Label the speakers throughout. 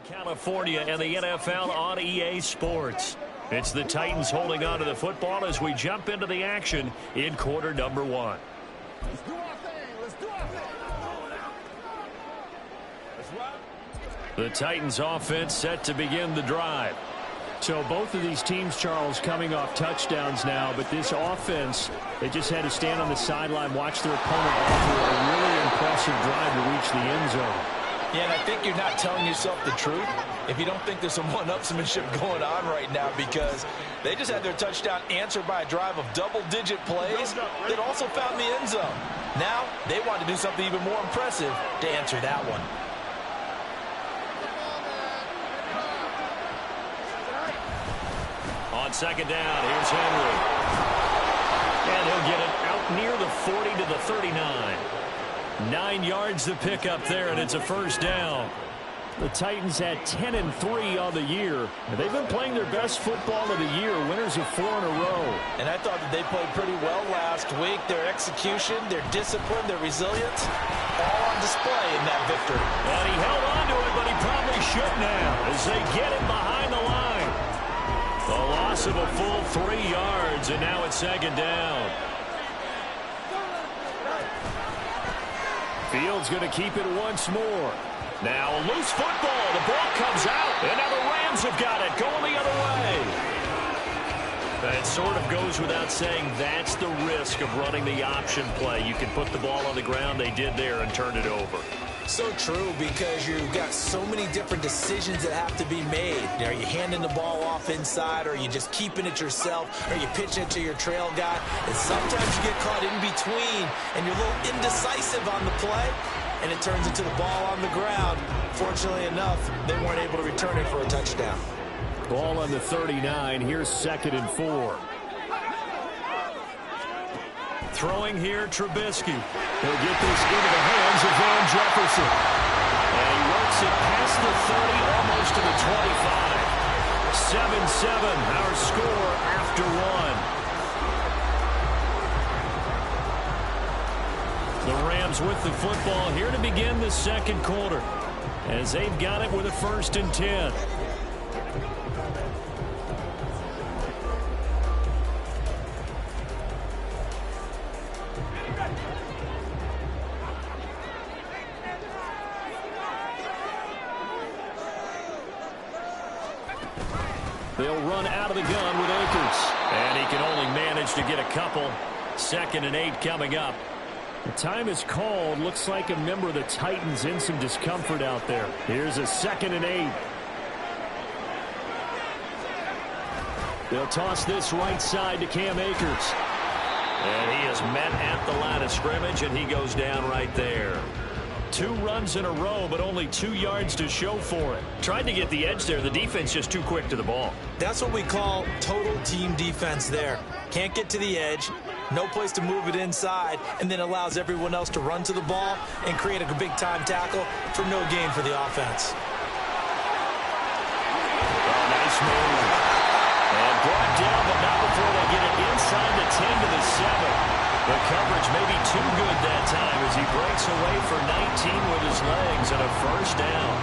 Speaker 1: California and the NFL on EA Sports. It's the Titans holding on to the football as we jump into the action in quarter number one.
Speaker 2: Let's do our thing. Let's do our thing. Let's rock.
Speaker 1: The Titans offense set to begin the drive.
Speaker 3: So both of these teams, Charles, coming off touchdowns now, but this offense, they just had to stand on the sideline, watch their opponent offer a really impressive drive to reach the end zone.
Speaker 4: Yeah, and I think you're not telling yourself the truth if you don't think there's some one-upsmanship going on right now, because they just had their touchdown answered by a drive of double-digit plays that also found the end zone. Now they want to do something even more impressive to answer that one.
Speaker 1: On second down, here's Henry. And he'll get it out near the 40 to the 39. 9 yards to pick up there, and it's a first down.
Speaker 3: The Titans had 10-3 on the year, and they've been playing their best football of the year, winners of 4 in a row.
Speaker 4: And I thought that they played pretty well last week. Their execution, their discipline, their resilience, all on display in that victory.
Speaker 1: And he held on to it, but he probably shouldn't have as they get him behind the line. The loss of a full 3 yards, and now it's second down. Fields going to keep it once more. Now a loose football. The ball comes out, and now the Rams have got it going the other way. That sort of goes without saying. That's the risk of running the option play. You can put the ball on the ground. They did there and turned it over.
Speaker 4: So true, because you've got so many different decisions that have to be made. Are you handing the ball off inside, or are you just keeping it yourself, or are you pitching it to your trail guy? And sometimes you get caught in between, and you're a little indecisive on the play, and it turns into the ball on the ground. Fortunately enough, they weren't able to return it for a touchdown.
Speaker 3: Ball on the 39. Here's 2nd and 4.
Speaker 1: Throwing here, Trubisky. He'll get this into the hands of Van Jefferson. And he works it past the 30, almost to the 25. 7-7, our score after one. The Rams with the football here to begin the second quarter, as they've got it with a 1st and 10. They'll run out of the gun with Akers. And he can only manage to get a couple. 2nd and 8 coming up.
Speaker 3: The time is called. Looks like a member of the Titans in some discomfort out there. Here's a 2nd and 8. They'll toss this right side to Cam Akers.
Speaker 1: And he is met at the line of scrimmage, and he goes down right there. 2 runs in a row, but only 2 yards to show for it. Tried to get the edge there. The defense just too quick to the ball.
Speaker 4: That's what we call total team defense there. Can't get to the edge, no place to move it inside, and then allows everyone else to run to the ball and create a big-time tackle for no gain for the offense.
Speaker 1: Oh, nice move. And brought down, but not before they get it inside the 10 to the 7. The coverage may be too good that time as he breaks away for 19 with his legs and a first down.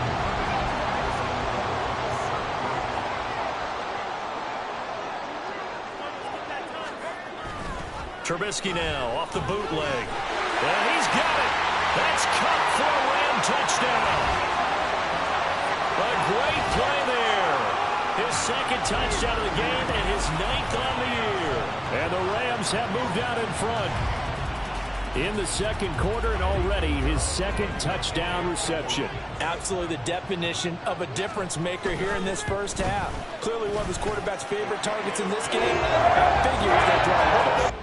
Speaker 1: Trubisky now off the bootleg. And he's got it. That's caught for a Ram touchdown. A great play there. His 2nd touchdown of the game and his 9th on the year. And the Rams have moved out in front
Speaker 3: in the second quarter, and already his 2nd touchdown reception.
Speaker 4: Absolutely the definition of a difference maker here in this first half. Clearly one of his quarterback's favorite targets in this game. I figure he's going to draw a little bit.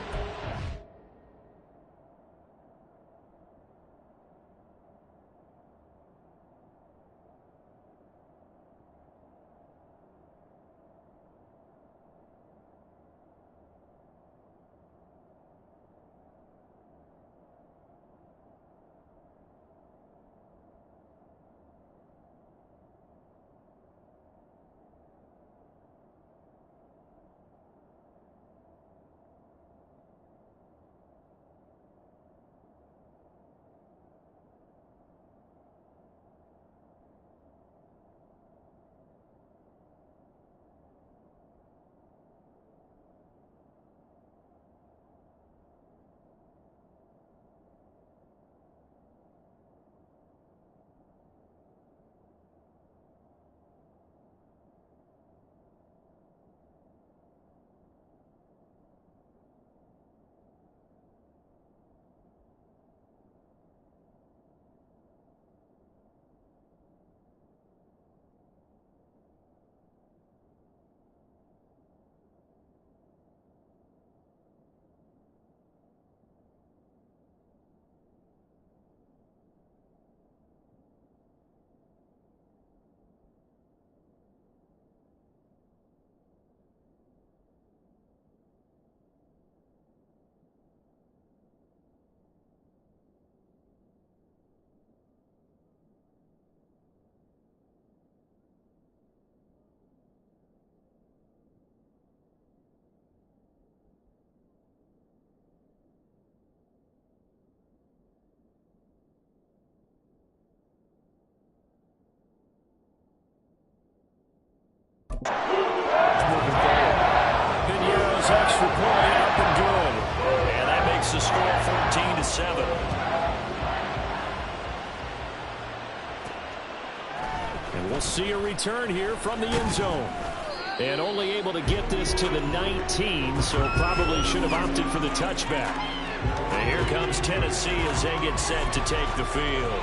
Speaker 1: makes the score 14-7.
Speaker 3: And we'll see a return here from the end zone. And only able to get this to the 19, so probably should have opted for the touchback.
Speaker 1: And here comes Tennessee as they get set to take the field.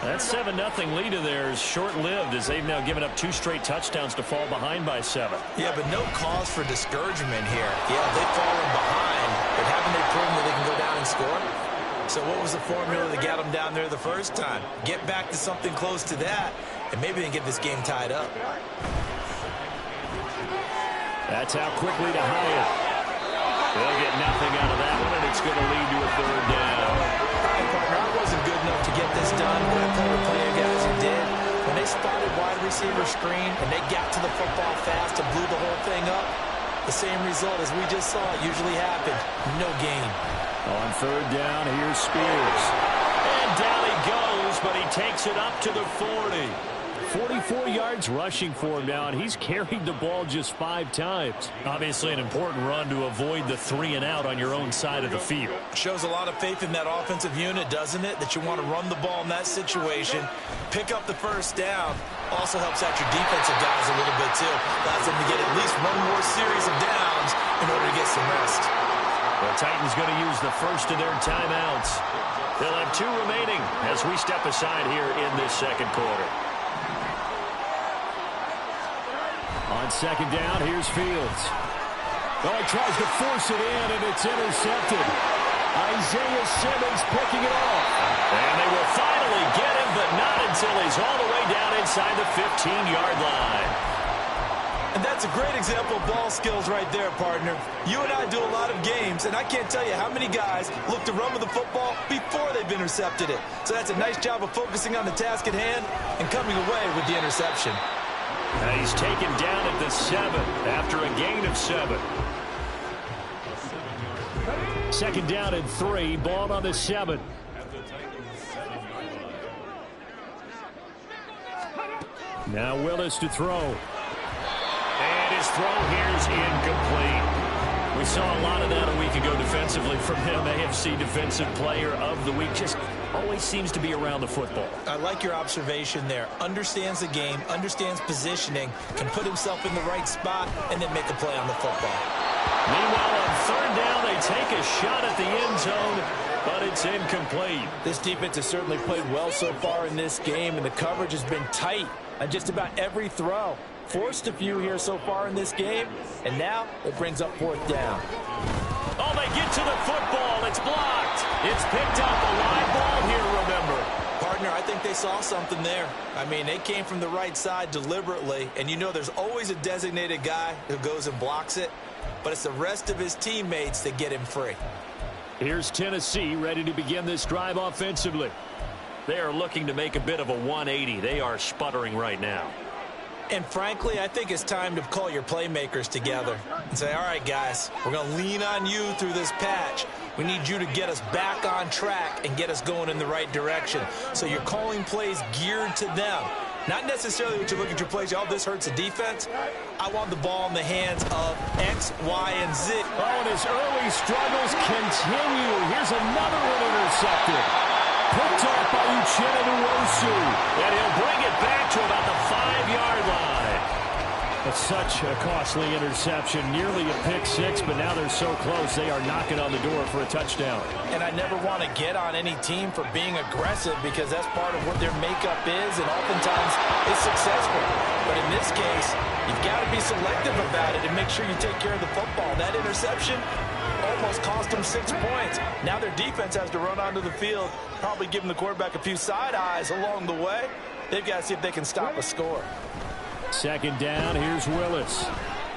Speaker 1: That 7-0 lead of theirs short-lived as they've now given up 2 straight touchdowns to fall behind by 7.
Speaker 4: Yeah, but no cause for discouragement here. Yeah, they've fallen behind, but haven't they proven that they can go down and score? So what was the formula that got them down there the first time? Get back to something close to that, and maybe they can get this game tied up.
Speaker 3: That's out quickly to Hyatt.
Speaker 1: They'll get nothing out of that one, and it's going to lead to a 3rd down.
Speaker 4: All right, partner, I wasn't good enough to get this done, but I played with plenty of guys who did. When they spotted wide receiver screen and they got to the football fast and blew the whole thing up, the same result as we just saw usually happened. No gain.
Speaker 3: On 3rd down, here's Spears.
Speaker 1: And down he goes, but he takes it up to the 40.
Speaker 3: 44 yards rushing for him now, and he's carried the ball just 5 times.
Speaker 1: Obviously an important run to avoid the 3-and-out on your own side of the field.
Speaker 4: Shows a lot of faith in that offensive unit, doesn't it? That you want to run the ball in that situation, pick up the 1st down. Also helps out your defensive guys a little bit, too. Allows them to get at least one more series of downs in order to get some rest.
Speaker 1: The Titans going to use the first of their timeouts. They'll have 2 remaining as we step aside here in this 2nd quarter.
Speaker 3: On 2nd down, here's Fields. Oh, he tries to force it in, and it's intercepted. Isaiah Simmons picking it off.
Speaker 1: And they will finally get him, but not until he's all the way down inside the 15-yard line.
Speaker 4: And that's a great example of ball skills right there, partner. You and I do a lot of games, and I can't tell you how many guys look to run with the football before they've intercepted it. So that's a nice job of focusing on the task at hand and coming away with the interception.
Speaker 1: And he's taken down at the 7 after a gain of 7.
Speaker 3: 2nd down and 3, ball on the 7. Now Willis to throw.
Speaker 1: And his throw here is incomplete. We saw a lot of that a week ago defensively from him. AFC Defensive Player of the Week. Just always seems to be around the football.
Speaker 4: I like your observation there. Understands the game, understands positioning, can put himself in the right spot, and then make a play on the football.
Speaker 1: Meanwhile, on 3rd down, they take a shot at the end zone, but it's incomplete.
Speaker 5: This defense has certainly played well so far in this game, and the coverage has been tight on just about every throw. Forced a few here so far in this game, and now it brings up 4th down.
Speaker 1: Oh, they get to the football. It's blocked. It's picked up. A live ball here, remember.
Speaker 4: Partner, I think they saw something there. I mean, they came from the right side deliberately, and you know there's always a designated guy who goes and blocks it, but it's the rest of his teammates that get him free.
Speaker 3: Here's Tennessee ready to begin this drive offensively.
Speaker 1: They are looking to make a bit of a 180. They are sputtering right now.
Speaker 4: And frankly, I think it's time to call your playmakers together and say, all right, guys, we're going to lean on you through this patch. We need you to get us back on track and get us going in the right direction. So you're calling plays geared to them. Not necessarily what you look at your plays, oh, this hurts the defense. I want the ball in the hands of X, Y, and Z.
Speaker 3: Oh, and his early struggles continue. Here's another one intercepted. Picked off by Uchenna Nwosu.
Speaker 1: And he'll bring it back to about the 5-yard line.
Speaker 3: That's such a costly interception. Nearly a pick 6, but now they're so close they are knocking on the door for a touchdown.
Speaker 5: And I never want to get on any team for being aggressive because that's part of what their makeup is and oftentimes is successful. But in this case, you've got to be selective about it and make sure you take care of the football. That interception almost cost them 6 points. Now their defense has to run onto the field, probably giving the quarterback a few side eyes along the way. They've got to see if they can stop a score.
Speaker 3: 2nd down, here's Willis.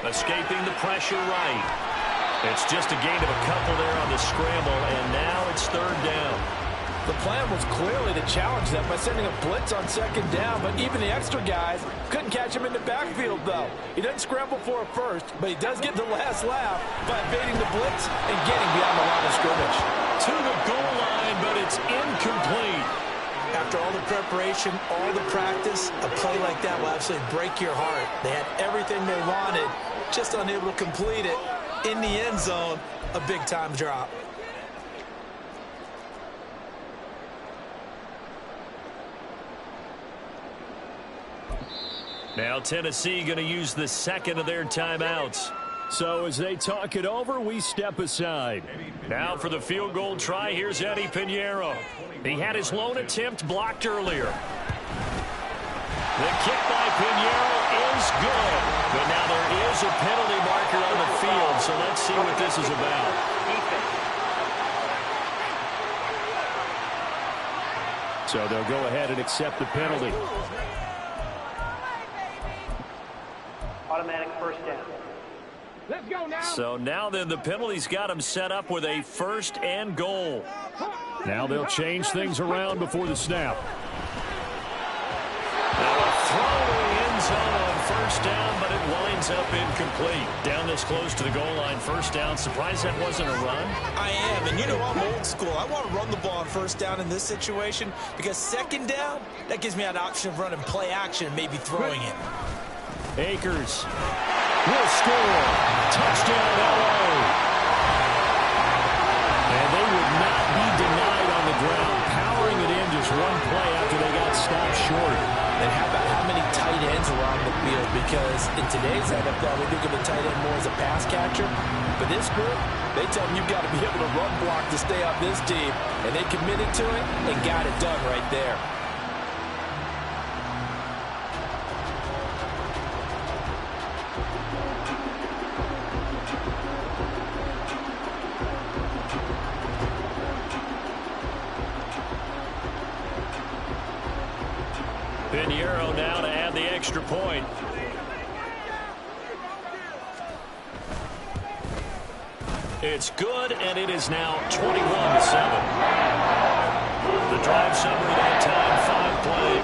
Speaker 1: Escaping the pressure right. It's just a gain of a couple there on the scramble, and now it's 3rd down.
Speaker 5: The plan was clearly to challenge them by sending a blitz on 2nd down, but even the extra guys couldn't catch him in the backfield, though. He doesn't scramble for a first, but he does get the last laugh by evading the blitz and getting beyond the line of scrimmage.
Speaker 1: To the goal line, but it's incomplete.
Speaker 4: After all the preparation, all the practice, a play like that will absolutely break your heart. They had everything they wanted, just unable to complete it. In the end zone, a big-time drop.
Speaker 1: Now Tennessee going to use the second of their timeouts.
Speaker 3: So as they talk it over, we step aside.
Speaker 1: Now for the field goal try, here's Eddie Pinheiro. He had his lone attempt blocked earlier. The kick by Pinheiro is good. But now there is a penalty marker on the field, so let's see what this is about.
Speaker 3: So they'll go ahead and accept the penalty.
Speaker 6: Automatic first down.
Speaker 2: Let's go now.
Speaker 1: So now then the penalty's got him set up with a 1st and goal.
Speaker 3: Now they'll change things around before the snap.
Speaker 1: Now a throw to the end zone on 1st down, but it winds up incomplete. Down this close to the goal line, 1st down. Surprised that wasn't a run?
Speaker 4: I am, and you know I'm old school. I want to run the ball on 1st down in this situation because 2nd down, that gives me an option of running play action and maybe throwing it.
Speaker 3: Akers will score. Touchdown, L.A. And they would not be denied on the ground, powering it in just one play after they got stopped short.
Speaker 4: And how about how many tight ends are on the field? Because in today's NFL, we think of a tight end more as a pass catcher. For this group, they tell them you've got to be able to run block to stay on this team. And they committed to it and got it done right there.
Speaker 1: Pinheiro now to add the extra point. It's good, and it is now 21-7. The drive summary that time, 5 play.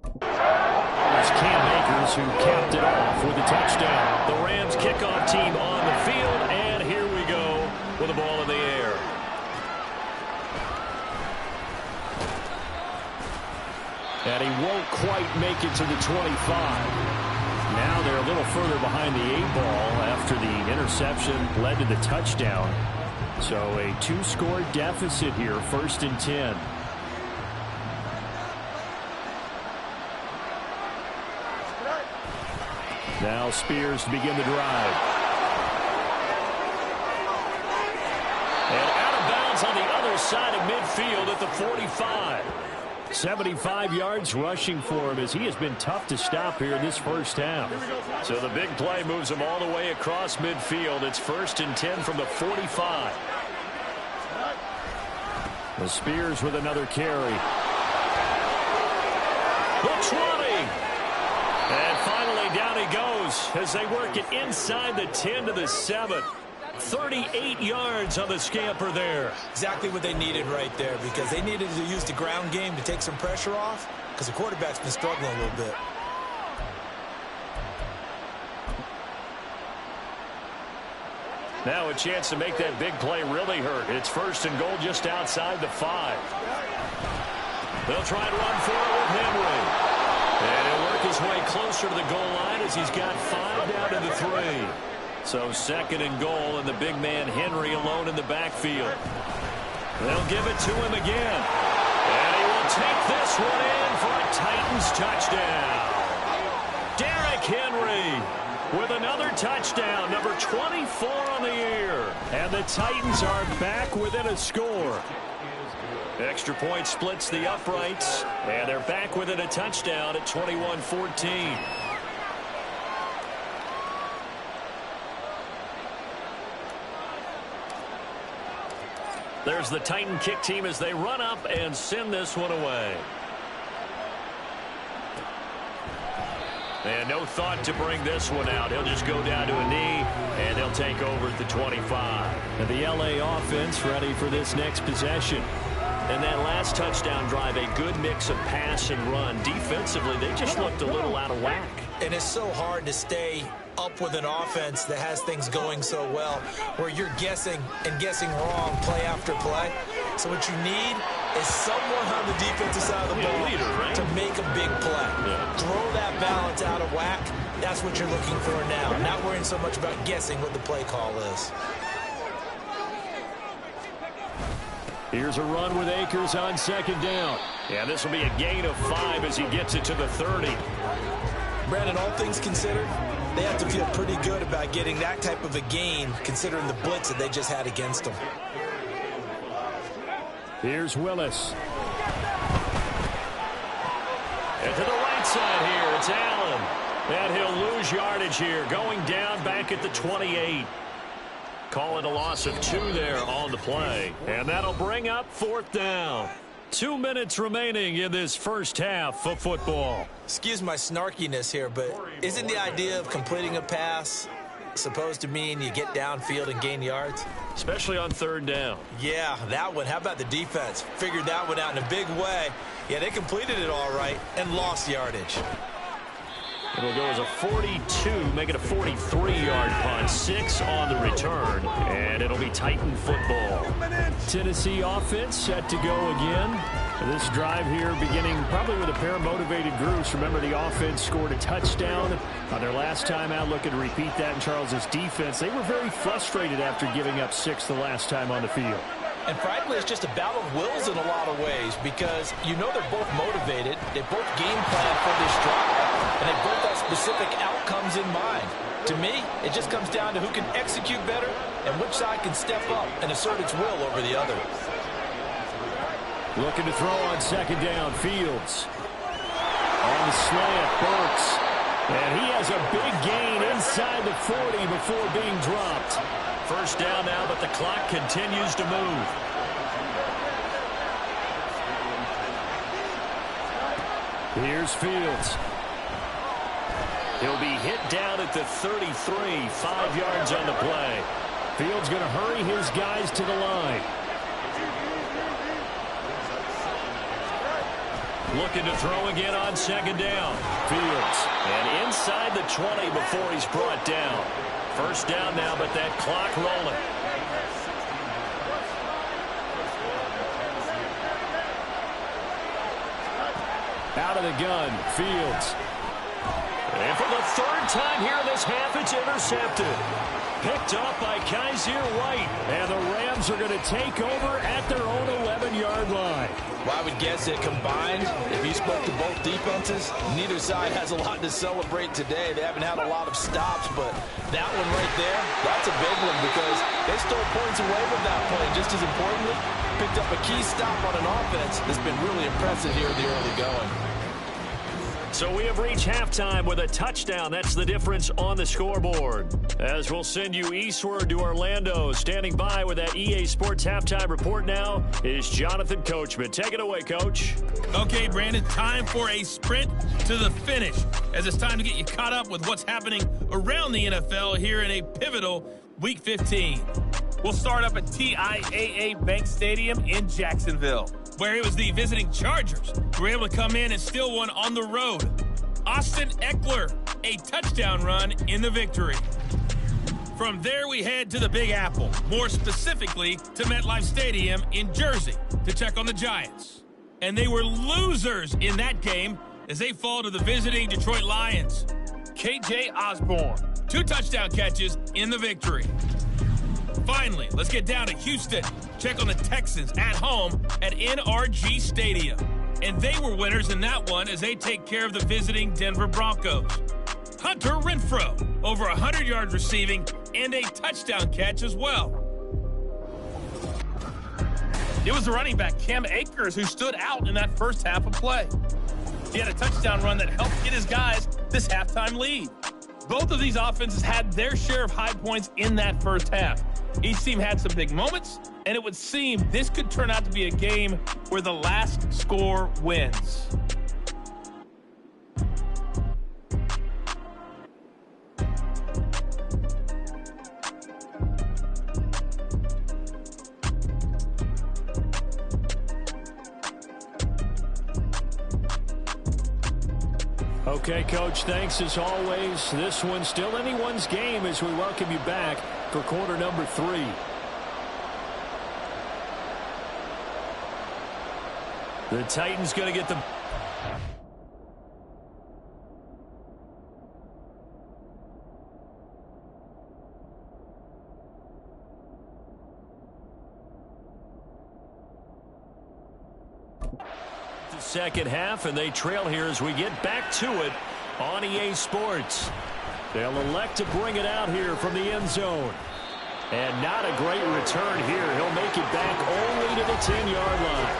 Speaker 3: It's Cam Akers who capped it off with a touchdown.
Speaker 1: The Rams kickoff team on the field, and here we go with the ball in the air.
Speaker 3: And he won't quite make it to the 25. Now they're a little further behind the 8-ball after the interception led to the touchdown. So a 2-score deficit here, 1st and 10. Now Spears to begin the drive.
Speaker 1: And out of bounds on the other side of midfield at the 45.
Speaker 3: 75 yards rushing for him as he has been tough to stop here in this 1st half.
Speaker 1: So the big play moves him all the way across midfield. It's 1st and 10 from the 45.
Speaker 3: The Spears with another carry.
Speaker 1: The 20. And finally down he goes as they work it inside the 10 to the 7. 38 yards on the scamper there.
Speaker 4: Exactly what they needed right there, because they needed to use the ground game to take some pressure off, because the quarterback's been struggling a little bit.
Speaker 1: Now a chance to make that big play really hurt. It's 1st and goal just outside the 5. They'll try to run for it with Henry. And he'll work his his way closer to the goal line as he's got 5 down to the 3. So 2nd and goal, and the big man Henry alone in the backfield. They'll give it to him again. And he will take this one in for a Titans touchdown. Derrick Henry with another touchdown, number 24 on the year. And the Titans are back within a score. Extra point splits the uprights, and they're back within a touchdown at 21-14. There's the Titan kick team as they run up and send this one away. And no thought to bring this one out. He'll just go down to a knee, and they'll take over at the 25.
Speaker 3: And the LA offense ready for this next possession.
Speaker 1: And that last touchdown drive, a good mix of pass and run. Defensively, they just looked a little out of whack.
Speaker 4: And it's so hard to stay up with an offense that has things going so well, where you're guessing and guessing wrong play after play. So what you need is someone on the defensive side of the ball to make a big play. Throw that balance out of whack. That's what you're looking for now. Not worrying so much about guessing what the play call is.
Speaker 3: Here's a run with Akers on 2nd down.
Speaker 1: Yeah, this will be a gain of 5 as he gets it to the 30.
Speaker 4: Brandon, all things considered, they have to feel pretty good about getting that type of a gain, considering the blitz that they just had against them.
Speaker 3: Here's Willis.
Speaker 1: And to the right side here, it's Allen. And he'll lose yardage here, going down back at the 28. Call it a loss of 2 there on the play. And that'll bring up 4th down. 2 minutes remaining in this first half of football.
Speaker 4: Excuse my snarkiness here, but isn't the idea of completing a pass supposed to mean you get downfield and gain yards?
Speaker 1: Especially on 3rd down.
Speaker 4: Yeah, that one. How about the defense? Figured that one out in a big way. Yeah, they completed it all right and lost yardage.
Speaker 1: It'll go as a 42, make it a 43-yard punt. 6 on the return, and it'll be Titan football.
Speaker 3: Tennessee offense set to go again. This drive here beginning probably with a pair of motivated groups. Remember, the offense scored a touchdown on their last time out. Looking to repeat that in Charles's defense. They were very frustrated after giving up 6 the last time on the field.
Speaker 5: And frankly, it's just a battle of wills in a lot of ways, because you know they're both motivated. They both game plan for this drive, and they both have specific outcomes in mind. To me, it just comes down to who can execute better and which side can step up and assert its will over the other.
Speaker 3: Looking to throw on 2nd down. Fields. On the slant, Burks. And he has a big gain inside the 40 before being dropped.
Speaker 1: 1st down now, but the clock continues to move.
Speaker 3: Here's Fields.
Speaker 1: He'll be hit down at the 33, 5 yards on the play.
Speaker 3: Fields going to hurry his guys to the line.
Speaker 1: Looking to throw again on 2nd down.
Speaker 3: Fields.
Speaker 1: And inside the 20 before he's brought down. 1st down now, but that clock rolling.
Speaker 3: Out of the gun, Fields.
Speaker 1: And for the 3rd time here in this half, it's intercepted. Picked up by Kaiser White.
Speaker 3: And the Rams are going to take over at their own 11-yard line.
Speaker 5: Well, I would guess that combined, if you spoke to both defenses, neither side has a lot to celebrate today. They haven't had a lot of stops, but that one right there, that's a big one, because they stole points away from that play. Just as importantly, picked up a key stop on an offense that's been really impressive here in the early going.
Speaker 1: So we have reached halftime with a touchdown. That's the difference on the scoreboard. As we'll send you eastward to Orlando. Standing by with that EA Sports halftime report now is Jonathan Coachman. Take it away, Coach.
Speaker 6: Okay, Brandon, time for a sprint to the finish, as it's time to get you caught up with what's happening around the NFL here in a pivotal Week 15. We'll start up at TIAA Bank Stadium in Jacksonville, where it was the visiting Chargers who were able to come in and steal one on the road. Austin Eckler, a touchdown run in the victory. From there, we head to the Big Apple, more specifically to MetLife Stadium in Jersey, to check on the Giants. And they were losers in that game, as they fall to the visiting Detroit Lions. KJ Osborne, 2 touchdown catches in the victory. Finally, let's get down to Houston. Check on the Texans at home at NRG Stadium. And they were winners in that one as they take care of the visiting Denver Broncos. Hunter Renfrow, over 100 yards receiving and a touchdown catch as well. It was the running back, Cam Akers, who stood out in that first half of play. He had a touchdown run that helped get his guys this halftime lead. Both of these offenses had their share of high points in that first half. Each team had some big moments, and it would seem this could turn out to be a game where the last score wins.
Speaker 3: Okay, Coach, thanks as always. This one's still anyone's game as we welcome you back for quarter number 3. The Titans going to get the... second half, and they trail here as we get back to it on EA Sports. They'll elect to bring it out here from the end zone. And not a great return here. He'll make it back only to the 10-yard line.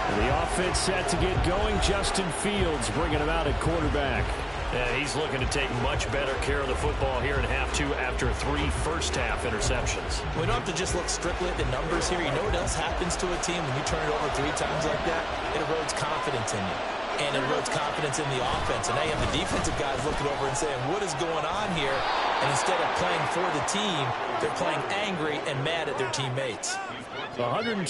Speaker 3: And the offense set to get going. Justin Fields bringing him out at quarterback.
Speaker 1: Yeah, he's looking to take much better care of the football here in half 2 after 3 first-half interceptions.
Speaker 4: We don't have to just look strictly at the numbers here. You know what else happens to a team when you turn it over 3 times like that? It erodes confidence in you. And it erodes confidence in the offense. And now you have the defensive guys looking over and saying, what is going on here? And instead of playing for the team, they're playing angry and mad at their teammates.
Speaker 3: 123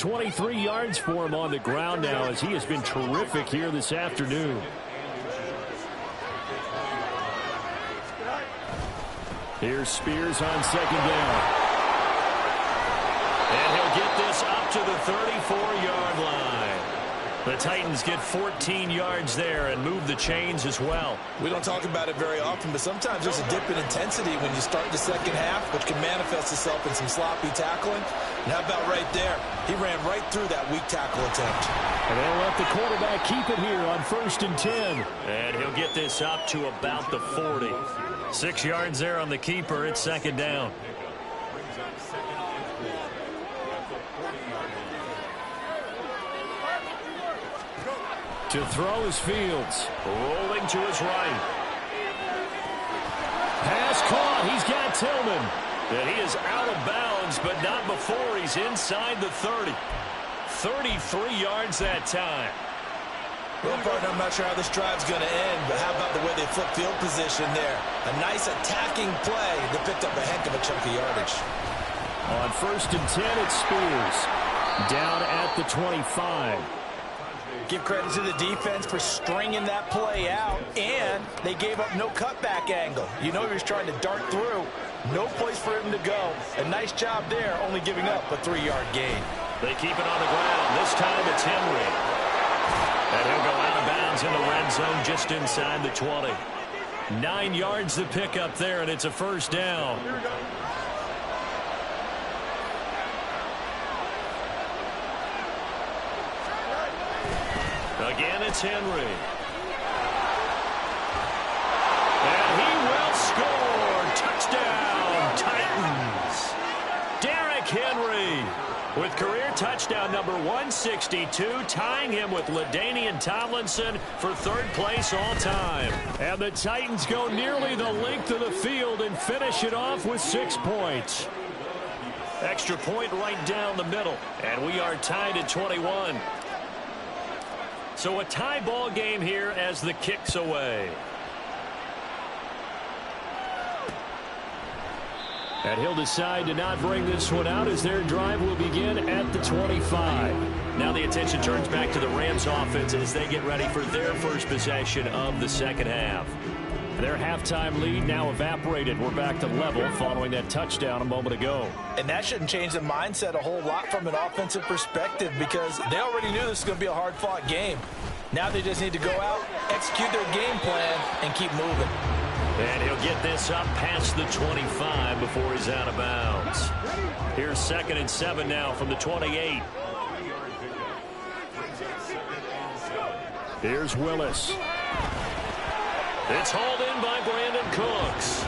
Speaker 3: yards for him on the ground now as he has been terrific here this afternoon. Here's Spears on second down.
Speaker 1: And he'll get this up to the 34-yard line. The Titans get 14 yards there and move the chains as well.
Speaker 4: We don't talk about it very often, but sometimes there's a dip in intensity when you start the second half, which can manifest itself in some sloppy tackling. And how about right there? He ran right through that weak tackle attempt.
Speaker 3: And they'll let the quarterback keep it here on 1st and 10.
Speaker 1: And he'll get this up to about the 40. 6 yards there on the keeper. It's second down.
Speaker 3: To throw is Fields.
Speaker 1: Rolling to his right.
Speaker 3: Pass caught. He's got Tillman.
Speaker 1: And he is out of bounds, but not before he's inside the 30. 33 yards that time.
Speaker 4: Well, partner, I'm not sure how this drive's going to end, but how about the way they flip field position there? A nice attacking play that picked up a heck of a chunk of yardage.
Speaker 3: On 1st and 10, it's Spears. Down at the 25.
Speaker 5: Give credit to the defense for stringing that play out, and they gave up no cutback angle. You know he was trying to dart through. No place for him to go. A nice job there, only giving up a 3-yard gain.
Speaker 1: They keep it on the ground. This time it's Henry. And he'll go out of bounds in the red zone just inside the 20. 9 yards to pick up there, and it's a first down. Again, it's Henry. And he will score. Touchdown, Titans. Derrick Henry with career touchdown number 162, tying him with LaDainian Tomlinson for 3rd place all time.
Speaker 3: And the Titans go nearly the length of the field and finish it off with 6 points.
Speaker 1: Extra point right down the middle. And we are tied at 21. So a tie ball game here as the kick's away.
Speaker 3: And he'll decide to not bring this one out as their drive will begin at the 25.
Speaker 1: Now the attention turns back to the Rams offense as they get ready for their first possession of the second half.
Speaker 3: Their halftime lead now evaporated. We're back to level following that touchdown a moment ago.
Speaker 5: And that shouldn't change the mindset a whole lot from an offensive perspective because they already knew this was going to be a hard-fought game. Now they just need to go out, execute their game plan, and keep moving.
Speaker 1: And he'll get this up past the 25 before he's out of bounds. Here's 2nd and 7 now from the 28.
Speaker 3: Here's Willis.
Speaker 1: It's hauled in by Brandon Cooks.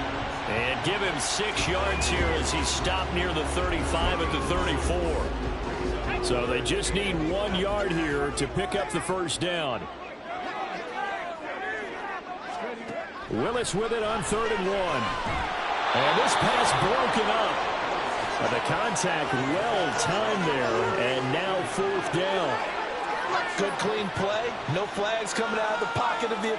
Speaker 1: And give him 6 yards here as he's stopped near the 35 at the 34.
Speaker 3: So they just need 1 yard here to pick up the first down. Willis with it on 3rd and 1. And this pass broken up. But the contact well timed there. And now 4th down.
Speaker 5: Good clean play. No flags coming out of the pocket of the...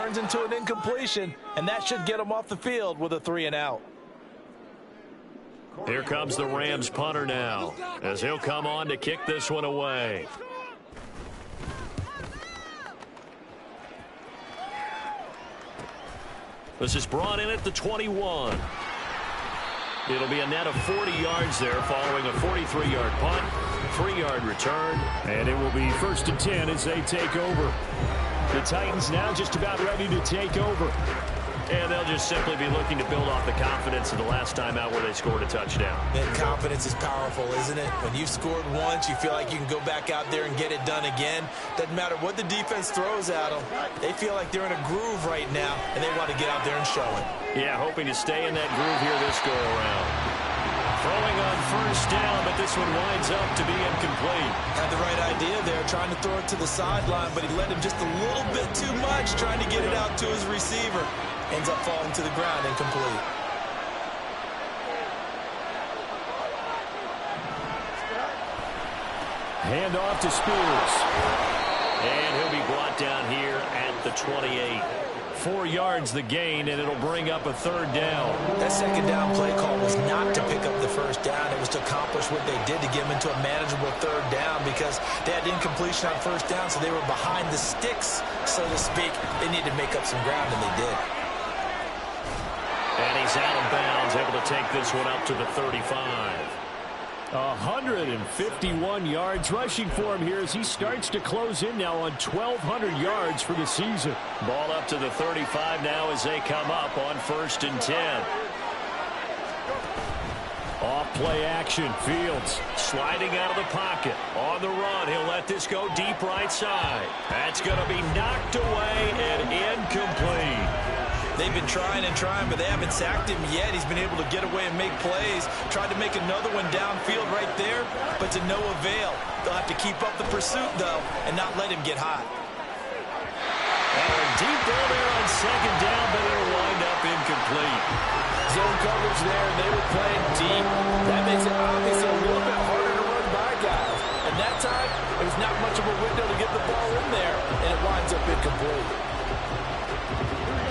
Speaker 5: turns into an incompletion, and that should get him off the field with a 3-and-out.
Speaker 1: Here comes the Rams punter now, as he'll come on to kick this one away. This is brought in at the 21. It'll be a net of 40 yards there following a 43-yard punt, 3-yard return.
Speaker 3: And it will be 1st and 10 as they take over. The Titans now just about ready to take over.
Speaker 1: And they'll just simply be looking to build off the confidence of the last time out where they scored a touchdown.
Speaker 4: And confidence is powerful, isn't it? When you've scored once, you feel like you can go back out there and get it done again. Doesn't matter what the defense throws at them. They feel like they're in a groove right now, and they want to get out there and show it.
Speaker 1: Yeah, hoping to stay in that groove here this go-around. Throwing on 1st down, but this one winds up to be incomplete.
Speaker 4: Had the right idea there, trying to throw it to the sideline, but he led him just a little bit too much, trying to get it out to his receiver. Ends up falling to the ground, incomplete.
Speaker 3: Hand off to Spears.
Speaker 1: And he'll be brought down here at the 28.
Speaker 3: 4 yards the gain, and it'll bring up a 3rd down.
Speaker 4: That 2nd down play call was not to pick up the 1st down. It was to accomplish what they did to get them into a manageable 3rd down because they had incompletion on 1st down, so they were behind the sticks, so to speak. They needed to make up some ground, and they did.
Speaker 1: And he's out of bounds, able to take this one up to the 35.
Speaker 3: 151 yards rushing for him here as he starts to close in now on 1,200 yards for the season.
Speaker 1: Ball up to the 35 now as they come up on 1st and 10.
Speaker 3: Off play action. Fields
Speaker 1: sliding out of the pocket. On the run, he'll let this go deep right side. That's going to be knocked away and incomplete.
Speaker 4: They've been trying and trying, but they haven't sacked him yet. He's been able to get away and make plays. Tried to make another one downfield right there, but to no avail. They'll have to keep up the pursuit, though, and not let him get hot.
Speaker 1: And deep ball there on 2nd down, but it'll wind up incomplete.
Speaker 5: Zone coverage there, and they were playing deep. That makes it obviously a little bit harder to run by guys. And that time, it was not much of a window to get the ball in there, and it winds up incomplete.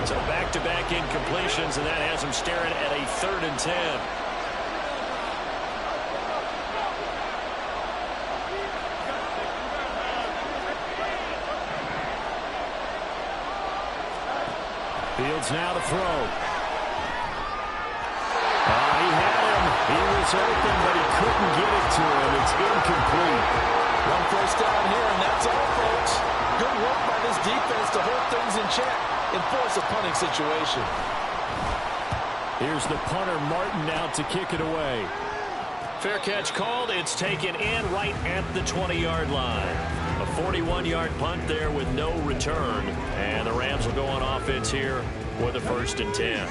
Speaker 1: So back-to-back incompletions, and that has him staring at a 3rd and 10.
Speaker 3: Fields now to throw. He had him. He was open, but he couldn't get it to him. It's incomplete.
Speaker 5: 1 first down here, and that's all, folks. Good work by this defense to hold things in check and force a punting situation.
Speaker 3: Here's the punter, Martin, out to kick it away.
Speaker 1: Fair catch called. It's taken in right at the 20-yard line. A 41-yard punt there with no return. And the Rams will go on offense here with a 1st and 10.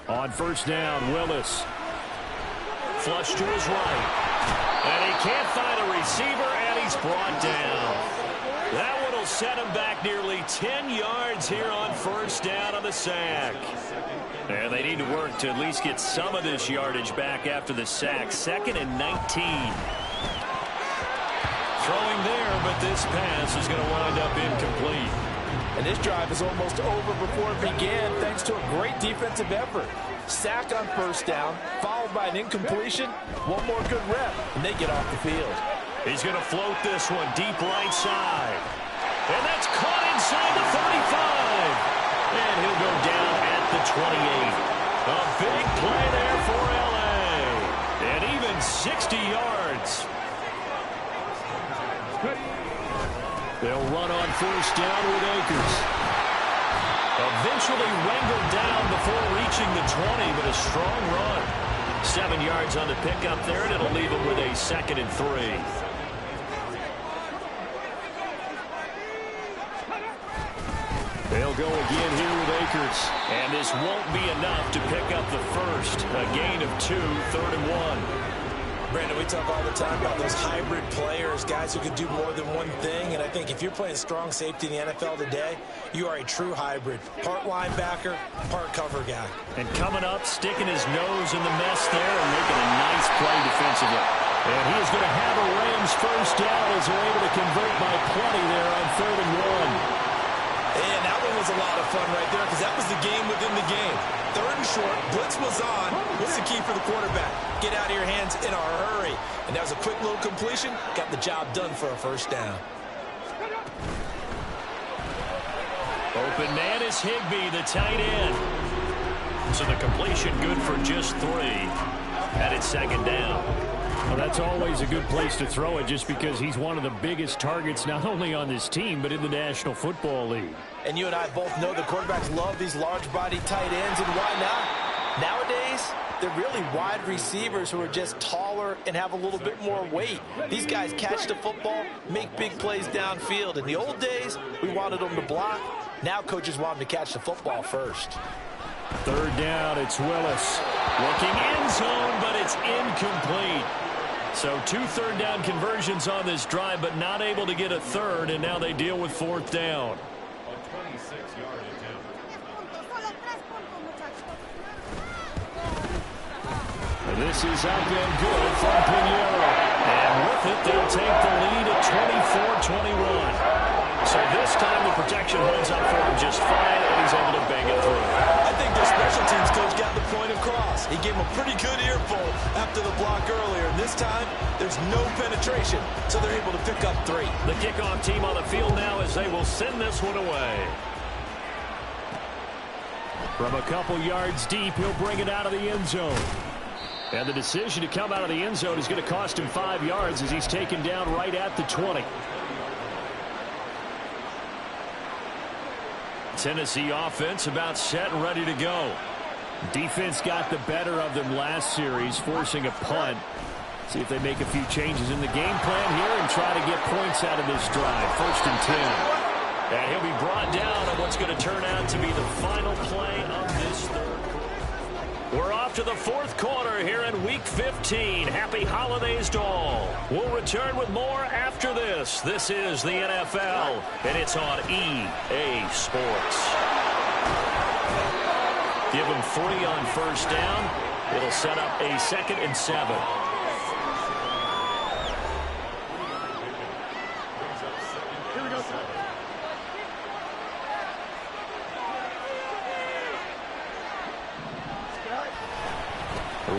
Speaker 3: On 1st down, Willis.
Speaker 1: Flush to his right. And he can't find a receiver, and he's brought down. That one will set him back nearly 10 yards here on 1st down on the sack. And they need to work to at least get some of this yardage back after the sack. 2nd and 19. Throwing there, but this pass is going to wind up incomplete.
Speaker 5: And this drive is almost over before it began thanks to a great defensive effort. Sack on 1st down, followed by an incompletion. One more good rep, and they get off the field.
Speaker 1: He's going to float this one deep right side. And that's caught inside the 35. And he'll go down at the 28. A big play there for L.A. And even 60 yards.
Speaker 3: They'll run on 1st down with Akers.
Speaker 1: Eventually wrangled down before reaching the 20, but a strong run. 7 yards on the pickup there, and it'll leave him with a 2nd and 3.
Speaker 3: They'll go again here with Akers.
Speaker 1: And this won't be enough to pick up the 1st. A gain of 2, 3rd and 1.
Speaker 4: Brandon, we talk all the time about those hybrid players, guys who can do more than one thing. And I think if you're playing strong safety in the NFL today, you are a true hybrid. Part linebacker, part cover guy.
Speaker 1: And coming up, sticking his nose in the mess there and making a nice play defensively.
Speaker 3: And he is going to have a Rams first down as they're able to convert by plenty there on 3rd and 1.
Speaker 5: And that one was a lot of fun right there because that was the game within the game. 3rd and short, blitz was on. What's the key for the quarterback? Get out of your hands in a hurry. And that was a quick little completion. Got the job done for a first down.
Speaker 3: Open man is Higbee, the tight end. So the completion good for just 3. And it's 2nd down. Well, that's always a good place to throw it just because he's one of the biggest targets not only on this team but in the National Football League.
Speaker 5: And you and I both know the quarterbacks love these large-body tight ends, and why not? Nowadays, they're really wide receivers who are just taller and have a little bit more weight. These guys catch the football, make big plays downfield. In the old days, we wanted them to block. Now coaches want them to catch the football first.
Speaker 3: 3rd down, it's Willis. Looking end zone, but it's incomplete. So 2 3rd down conversions on this drive, but not able to get a 3rd, and now they deal with 4th down. And this is up and good from Pinheiro. And with it, they'll take the lead at 24-21. So this time the protection holds up for him just fine, and he's able to bang it through.
Speaker 5: I think their special teams coach got the point across. He gave him a pretty good earful after the block earlier. And this time, there's no penetration, so they're able to pick up 3.
Speaker 3: The kickoff team on the field now as they will send this one away. From a couple yards deep, he'll bring it out of the end zone. And the decision to come out of the end zone is going to cost him 5 yards as he's taken down right at the 20. Tennessee offense about set and ready to go. Defense got the better of them last series, forcing a punt. See if they make a few changes in the game plan here and try to get points out of this drive. 1st and 10. And he'll be brought down on what's going to turn out to be the final play of this 3rd quarter. We're off to the 4th quarter here in Week 15. Happy holidays to all. We'll return with more after this. This is the NFL, and it's on EA Sports. Give them 3 on 1st down. It'll set up a 2nd and 7.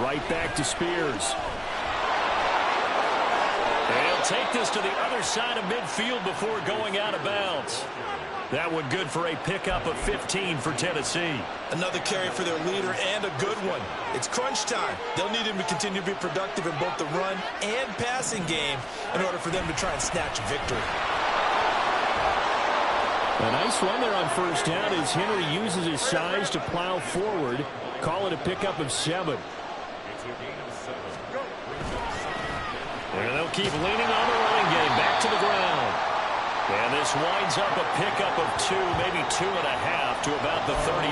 Speaker 3: Right back to Spears. And he'll take this to the other side of midfield before going out of bounds. That one good for a pickup of 15 for Tennessee.
Speaker 5: Another carry for their leader and a good one. It's crunch time. They'll need him to continue to be productive in both the run and passing game in order for them to try and snatch a victory.
Speaker 3: A nice run there on 1st down as Henry uses his size to plow forward. Call it a pickup of 7. And they'll keep leaning on the running game. Back to the ground. And this winds up a pickup of 2, maybe 2.5 to about the 39.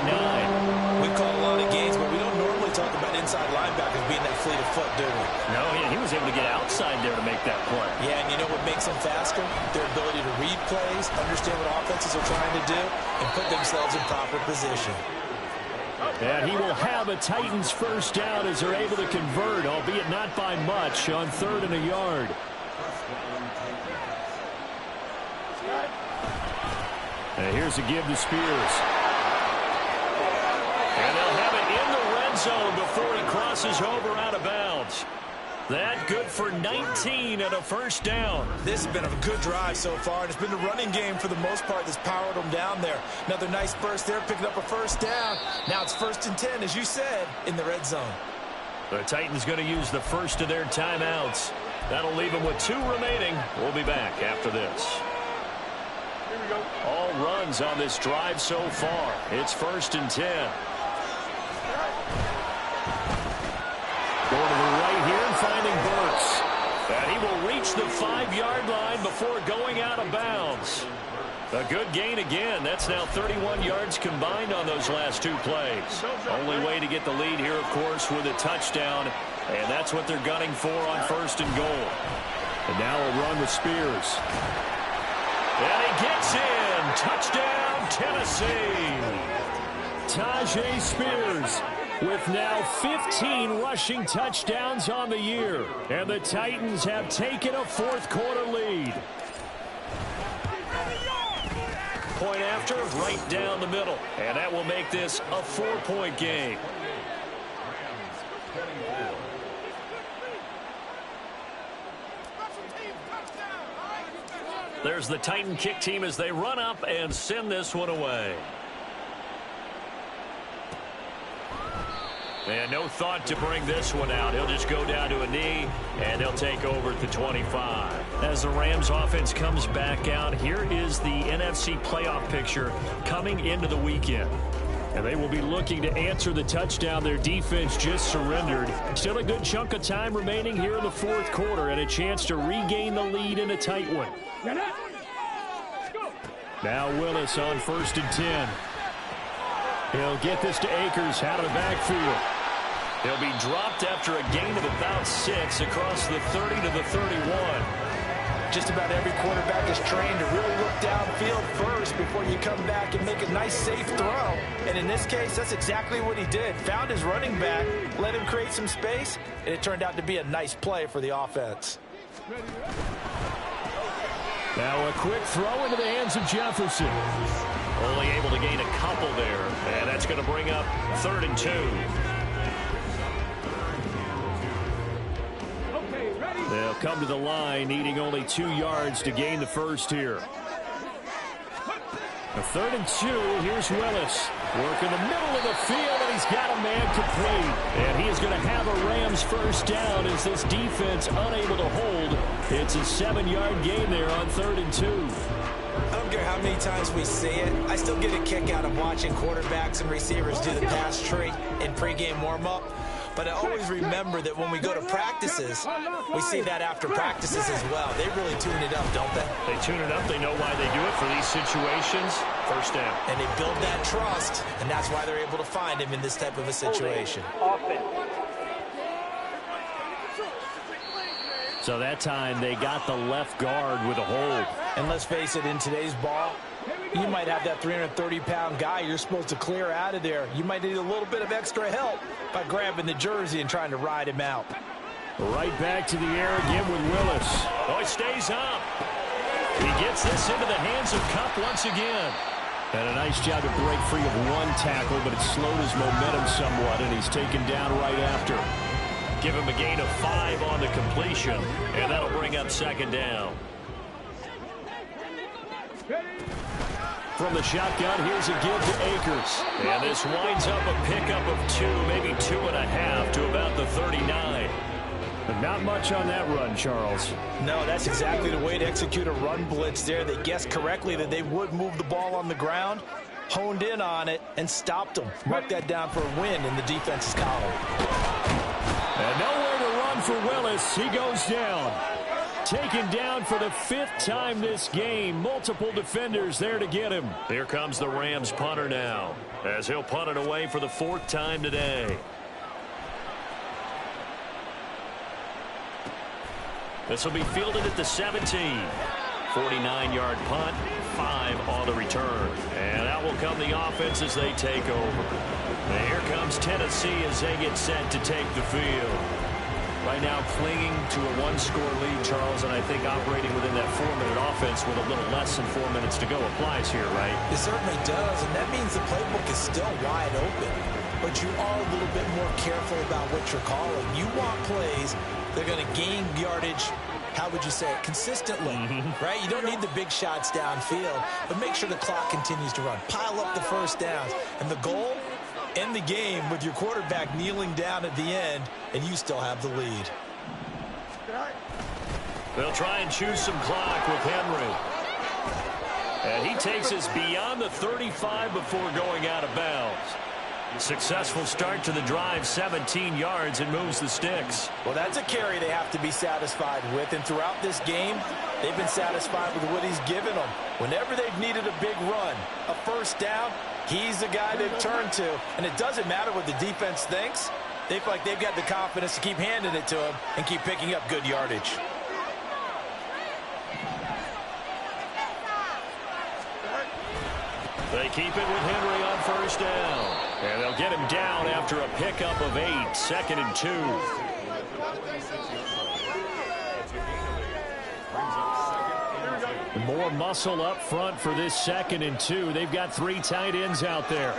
Speaker 5: We call a lot of games, but we don't normally talk about inside linebackers being that fleet of foot, do we?
Speaker 3: No, he was able to get outside there to make that play.
Speaker 5: Yeah, and you know what makes them faster? Their ability to read plays, understand what offenses are trying to do, and put themselves in proper position.
Speaker 3: And he will have a Titans first down as they're able to convert, albeit not by much, on 3rd and a yard. And here's a give to Spears. And they'll have it in the red zone before he crosses over out of bounds. That good for 19 and a 1st down.
Speaker 5: This has been a good drive so far, and it's been the running game for the most part that's powered them down there. Another nice burst there, picking up a 1st down. Now it's 1st and 10, as you said, in the red zone.
Speaker 3: The Titans going to use the first of their timeouts. That'll leave them with 2 remaining. We'll be back after this. All runs on this drive so far. It's 1st and 10. Going to the right here and finding Burks. And he will reach the 5-yard line before going out of bounds. A good gain again. That's now 31 yards combined on those last 2 plays. Only way to get the lead here, of course, with a touchdown. And that's what they're gunning for on 1st and goal. And now a run with Spears. And he gets in. Touchdown, Tennessee. Tyjae Spears with now 15 rushing touchdowns on the year. And the Titans have taken a fourth-quarter lead.
Speaker 1: Point after, right down the middle. And that will make this a 4-point game. There's the Titan kick team as they run up and send this one away. And no thought to bring this one out. He'll just go down to a knee, and he'll take over at the 25. As the Rams offense comes back out, here is the NFC playoff picture coming into the weekend. And they will be looking to answer the touchdown their defense just surrendered. Still a good chunk of time remaining here in the fourth quarter and a chance to regain the lead in a tight one. Now Willis on 1st and 10. He'll get this to Akers out of the backfield. He'll be dropped after a gain of about 6 across the 30 to the 31.
Speaker 5: Just about every quarterback is trained to really look downfield first before you come back and make a nice, safe throw. And in this case, that's exactly what he did. Found his running back, let him create some space, and it turned out to be a nice play for the offense.
Speaker 3: Now a quick throw into the hands of Jefferson.
Speaker 1: Only able to gain a couple there, and that's going to bring up 3rd and 2.
Speaker 3: They'll come to the line, needing only 2 yards to gain the first here. A 3rd and 2, here's Willis. Work in the middle of the field, and he's got a man complete. And he is going to have a Rams first down as this defense unable to hold. It's a 7-yard gain there on 3rd and 2.
Speaker 4: I don't care how many times we see it. I still get a kick out of watching quarterbacks and receivers do the pass tree in pregame warm-up. But I always remember that when we go to practices, we see that after practices as well. They really tune it up, don't they?
Speaker 1: They tune it up. They know why they do it for these situations. First down.
Speaker 4: And they build that trust, and that's why they're able to find him in this type of a situation.
Speaker 3: So that time they got the left guard with a hold.
Speaker 5: And let's face it, in today's ball, you might have that 330-pound guy you're supposed to clear out of there. You might need a little bit of extra help by grabbing the jersey and trying to ride him out.
Speaker 3: Right back to the air again with Willis.
Speaker 1: Oh, he stays up. He gets this into the hands of Kupp once again.
Speaker 3: And a nice job to break free of one tackle, but it slowed his momentum somewhat, and he's taken down right after.
Speaker 1: Give him a gain of 5 on the completion, and that'll bring up 2nd down.
Speaker 3: From the shotgun, here's a give to Akers.
Speaker 1: And this winds up a pickup of 2, maybe 2.5 to about the 39.
Speaker 3: But not much on that run, Charles.
Speaker 5: No, that's exactly the way to execute a run blitz there. They guessed correctly that they would move the ball on the ground, honed in on it, and stopped them. Mark that down for a win in the defense's column.
Speaker 3: And nowhere to run for Willis. He goes down. Taken down for the 5th time this game. Multiple defenders there to get him.
Speaker 1: Here comes the Rams punter now, as he'll punt it away for the 4th time today. This will be fielded at the 17. 49-yard punt, 5 on the return. And out will come the offense as they take over. And here comes Tennessee as they get set to take the field. Right now clinging to a 1-score lead, Charles, and I think operating within that 4-minute offense with a little less than 4 minutes to go applies here, right?
Speaker 4: It certainly does, and that means the playbook is still wide open. But you are a little bit more careful about what you're calling. You want plays that are going to gain yardage, how would you say it, consistently, right? You don't need the big shots downfield, but make sure the clock continues to run. Pile up the first downs. And the goal, end the game with your quarterback kneeling down at the end, and you still have the lead.
Speaker 1: They'll try and choose some clock with Henry. And he takes us beyond the 35 before going out of bounds. Successful start to the drive, 17 yards, and moves the sticks.
Speaker 5: Well, that's a carry they have to be satisfied with, and throughout this game, they've been satisfied with what he's given them. Whenever they've needed a big run, a first down, he's the guy they've turned to, and it doesn't matter what the defense thinks. They feel like they've got the confidence to keep handing it to him and keep picking up good yardage.
Speaker 1: They keep it with Henry on first down.
Speaker 3: And they'll get him down after a pickup of 8, 2nd and 2. More muscle up front for this 2nd and 2. They've got 3 tight ends out there.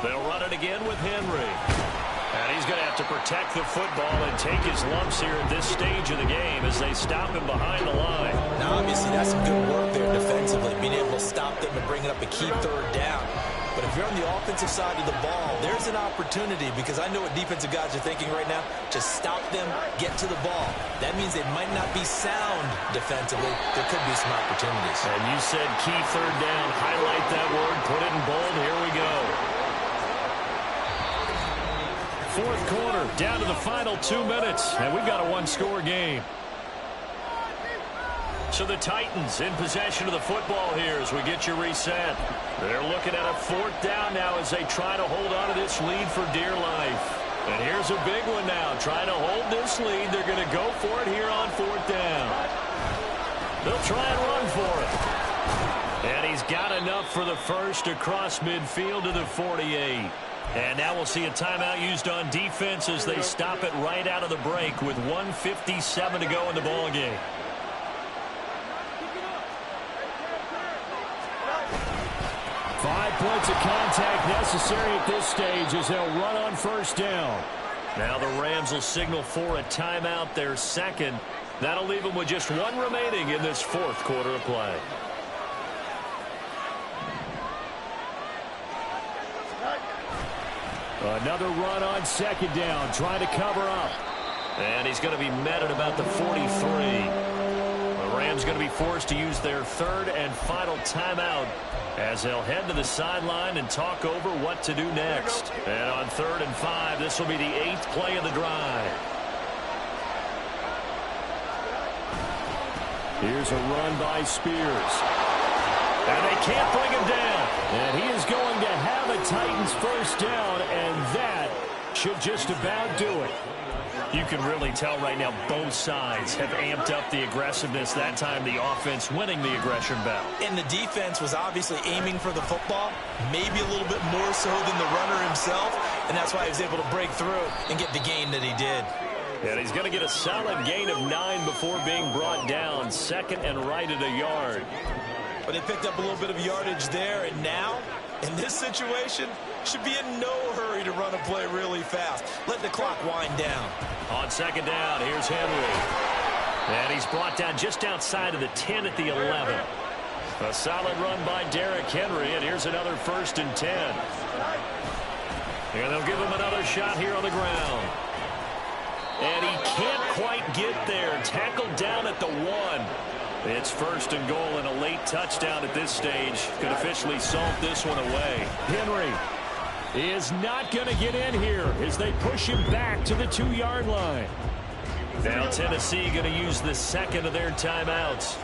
Speaker 1: They'll run it again with Henry. And he's going to have to protect the football and take his lumps here at this stage of the game as they stop him behind the line.
Speaker 4: Now, obviously, that's some good work there defensively, being able to stop them and bring it up a key 3rd down. But if you're on the offensive side of the ball, there's an opportunity, because I know what defensive guys are thinking right now. Just stop them, get to the ball. That means they might not be sound defensively. There could be some opportunities.
Speaker 1: And you said key 3rd down. Highlight that word. Put it in bold. Here we go. 4th quarter, down to the final 2 minutes, and we've got a 1-score game. So the Titans in possession of the football here as we get you reset. They're looking at a 4th down now as they try to hold on to this lead for dear life. And here's a big one now. Trying to hold this lead. They're going to go for it here on 4th down. They'll try and run for it. And he's got enough for the first across midfield to the 48. And now we'll see a timeout used on defense as they stop it right out of the break with 1:57 to go in the ball game.
Speaker 3: Five points of contact necessary at this stage as they'll run on 1st down.
Speaker 1: Now the Rams will signal for a timeout, their 2nd. That'll leave them with just 1 remaining in this 4th quarter of play.
Speaker 3: Another run on 2nd down, trying to cover up.
Speaker 1: And he's going to be met at about the 43. The Rams going to be forced to use their 3rd and final timeout as they'll head to the sideline and talk over what to do next. And on 3rd and 5, this will be the 8th play of the drive.
Speaker 3: Here's a run by Spears. And they can't bring him down. And he is going to have a Titans 1st down, and that should just about do it.
Speaker 1: You can really tell right now both sides have amped up the aggressiveness. That time the offense winning the aggression battle.
Speaker 4: And the defense was obviously aiming for the football, maybe a little bit more so than the runner himself, and that's why he was able to break through and get the gain that he did.
Speaker 1: And he's going to get a solid gain of 9 before being brought down. 2nd and right at a yard.
Speaker 4: But they picked up a little bit of yardage there, and now, in this situation, should be in no hurry to run a play really fast. Let the clock wind down.
Speaker 1: On 2nd down, here's Henry. And he's brought down just outside of the 10 at the 11. A solid run by Derrick Henry, and here's another 1st and 10. And they'll give him another shot here on the ground. And he can't quite get there. Tackled down at the 1. It's 1st and goal, and a late touchdown at this stage could officially salt this one away.
Speaker 3: Henry is not going to get in here as they push him back to the 2-yard line.
Speaker 1: Now Tennessee going to use the 2nd of their timeouts.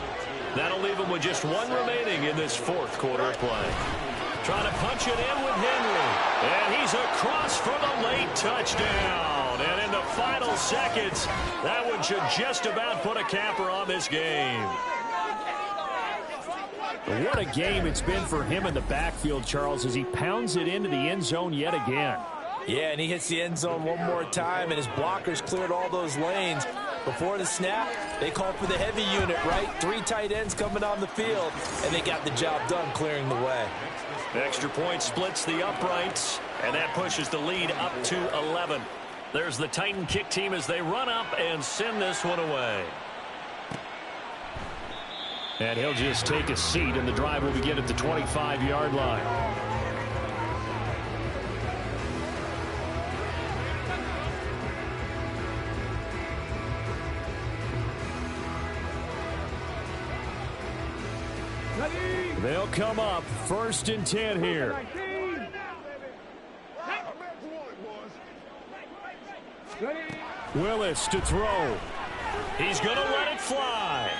Speaker 1: That'll leave them with just 1 remaining in this 4th quarter of play. Trying to punch it in with Henry. And he's across for the late touchdown. And in the final seconds, that one should just about put a capper on this game.
Speaker 3: What a game it's been for him in the backfield, Charles, as he pounds it into the end zone yet again.
Speaker 5: Yeah, and he hits the end zone one more time, and his blockers cleared all those lanes. Before the snap, they called for the heavy unit, right? 3 tight ends coming on the field, and they got the job done clearing the way.
Speaker 1: Extra point splits the uprights, and that pushes the lead up to 11. There's the Titan kick team as they run up and send this one away.
Speaker 3: And he'll just take a seat, and the drive will begin at the 25-yard line. They'll come up 1st and 10 here. Willis to throw.
Speaker 1: He's going to let it fly.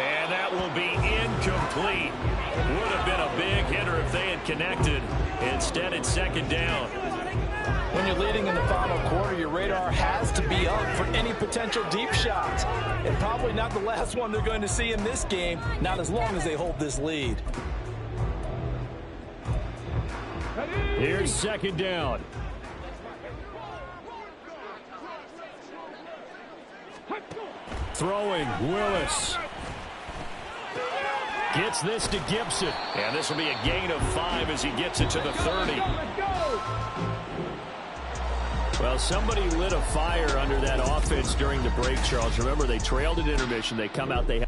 Speaker 1: And that will be incomplete. Would have been a big hitter if they had connected. Instead, it's 2nd down.
Speaker 5: When you're leading in the final quarter, your radar has to be up for any potential deep shots. And probably not the last one they're going to see in this game, not as long as they hold this lead.
Speaker 2: Ready?
Speaker 1: Here's second down. Throwing, Willis. Gets this to Gibson. And this will be a gain of 5 as he gets it to the 30. Well, somebody lit a fire under that offense during the break, Charles. Remember, they trailed at intermission. They come out, they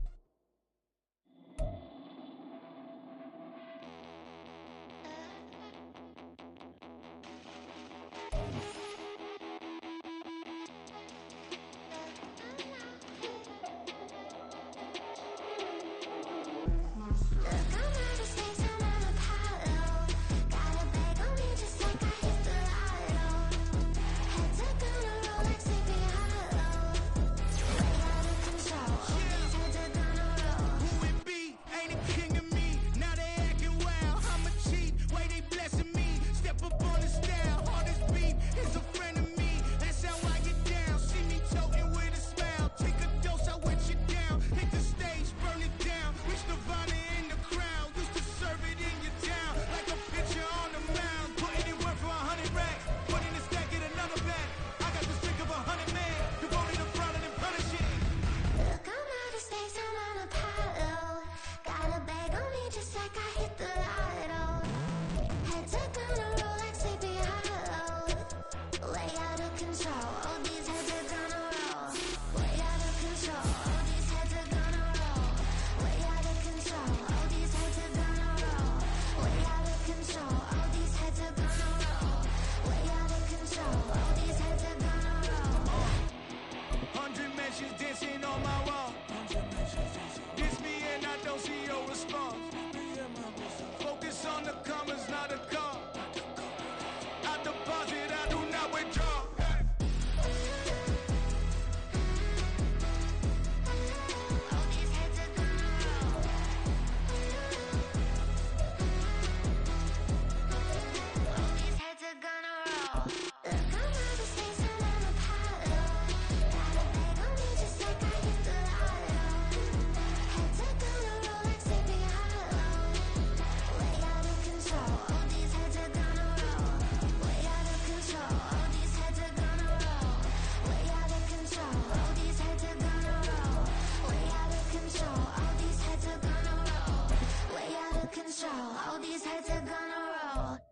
Speaker 7: control. All these heads are gonna roll.